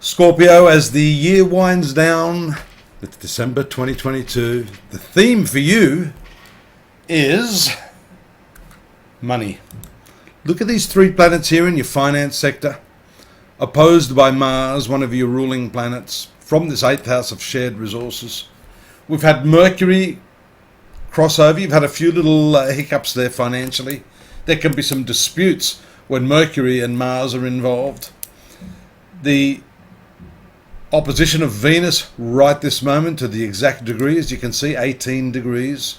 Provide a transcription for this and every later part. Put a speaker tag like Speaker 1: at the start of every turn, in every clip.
Speaker 1: Scorpio, as the year winds down, it's December 2022. The theme for you is money. Look at these three planets here in your finance sector, opposed by Mars, one of your ruling planets, from this 8th house of shared resources. We've had Mercury crossover. You've had a few little hiccups there financially. There can be some disputes when Mercury and Mars are involved. The opposition of Venus right this moment to the exact degree, as you can see, 18 degrees,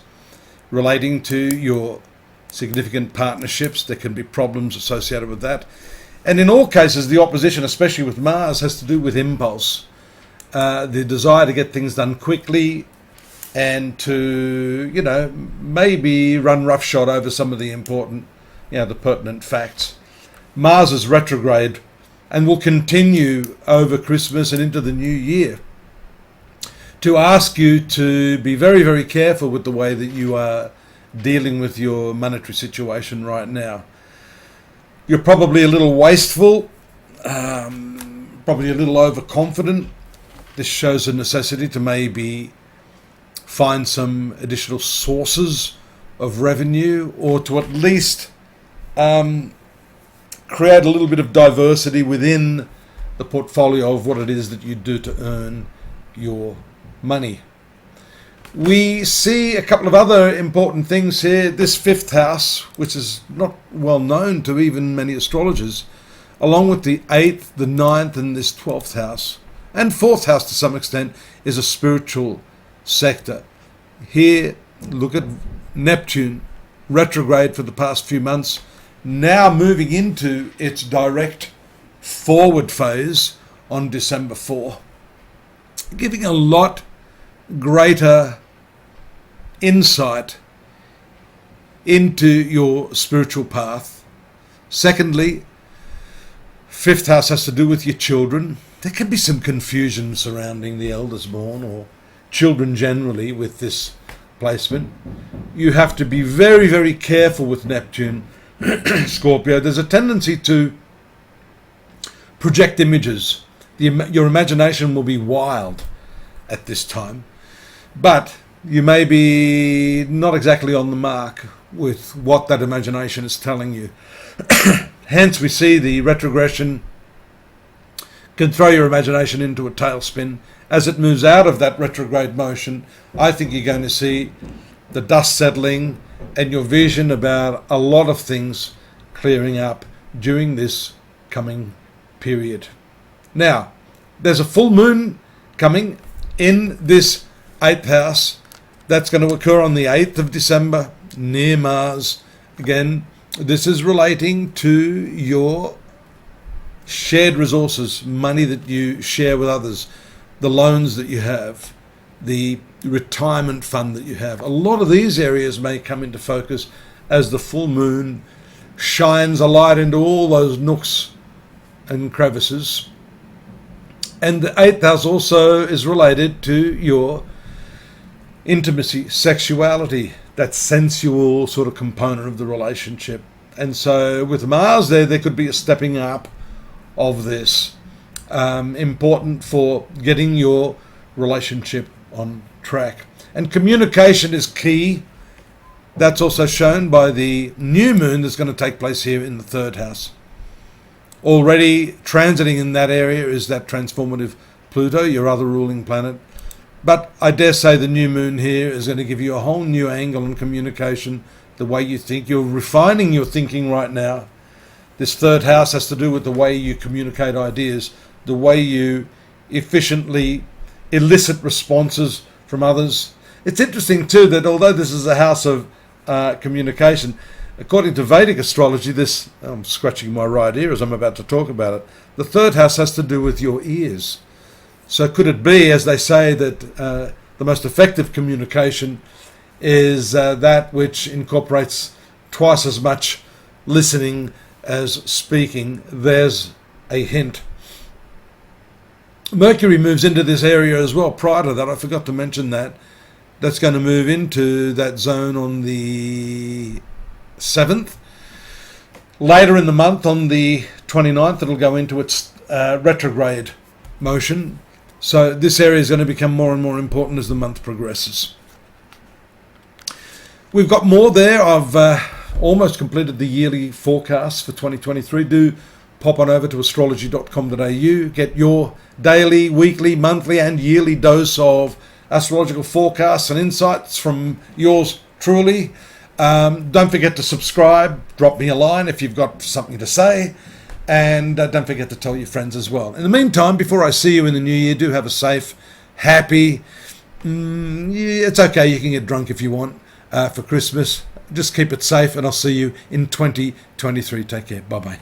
Speaker 1: relating to your significant partnerships. There can be problems associated with that. And in all cases, the opposition, especially with Mars, has to do with impulse. The desire to get things done quickly and to, maybe run roughshod over some of the important, the pertinent facts. Mars is retrograde and will continue over Christmas and into the new year to ask you to be very, very careful with the way that you are dealing with your monetary situation right now. You're probably a little wasteful, probably a little overconfident. This shows a necessity to maybe find some additional sources of revenue, or to at least create a little bit of diversity within the portfolio of what it is that you do to earn your money. We see a couple of other important things here. This 5th house, which is not well known to even many astrologers, along with the 8th, the 9th, and this 12th house, and 4th house to some extent, is a spiritual sector. Here, look at Neptune, retrograde for the past few months, now moving into its direct forward phase on December 4, giving a lot greater insight into your spiritual path. Secondly, 5th house has to do with your children. There can be some confusion surrounding the elders born or children generally with this placement. You have to be very, very careful with Neptune, Scorpio. There's a tendency to project images. Your imagination will be wild at this time, but you may be not exactly on the mark with what that imagination is telling you. Hence, we see the retrogression can throw your imagination into a tailspin. As it moves out of that retrograde motion, I think you're going to see the dust settling and your vision about a lot of things clearing up during this coming period. Now, there's a full moon coming in this 8th house. That's going to occur on the 8th of December near Mars. Again, this is relating to your shared resources, money that you share with others, the loans that you have, the retirement fund that you have. A lot of these areas may come into focus as the full moon shines a light into all those nooks and crevices. And the 8th house also is related to your intimacy, sexuality, that sensual sort of component of the relationship. And so with Mars there could be a stepping up of this, important for getting your relationship on track. And communication is key. That's also shown by the new moon that's going to take place here in the 3rd house. Already transiting in that area is that transformative Pluto, your other ruling planet. But I dare say the new moon here is going to give you a whole new angle on communication, the way you think. You're refining your thinking right now. This 3rd house has to do with the way you communicate ideas, the way you efficiently elicit responses from others. It's interesting too that although this is a house of communication, according to Vedic astrology, I'm scratching my right ear as I'm about to talk about it, the 3rd house has to do with your ears. So could it be, as they say, that the most effective communication is that which incorporates twice as much listening as speaking? There's a hint. Mercury moves into this area as well. Prior to that, I forgot to mention that. That's going to move into that zone on the 7th. Later in the month, on the 29th, it'll go into its retrograde motion. So this area is going to become more and more important as the month progresses. We've got more there. I've almost completed the yearly forecast for 2023. Do pop on over to astrology.com.au. Get your daily, weekly, monthly and yearly dose of astrological forecasts and insights from yours truly. Don't forget to subscribe. Drop me a line if you've got something to say. And don't forget to tell your friends as well. In the meantime, before I see you in the new year, do have a safe, happy, it's okay, you can get drunk if you want for Christmas. Just keep it safe, and I'll see you in 2023. Take care. Bye-bye.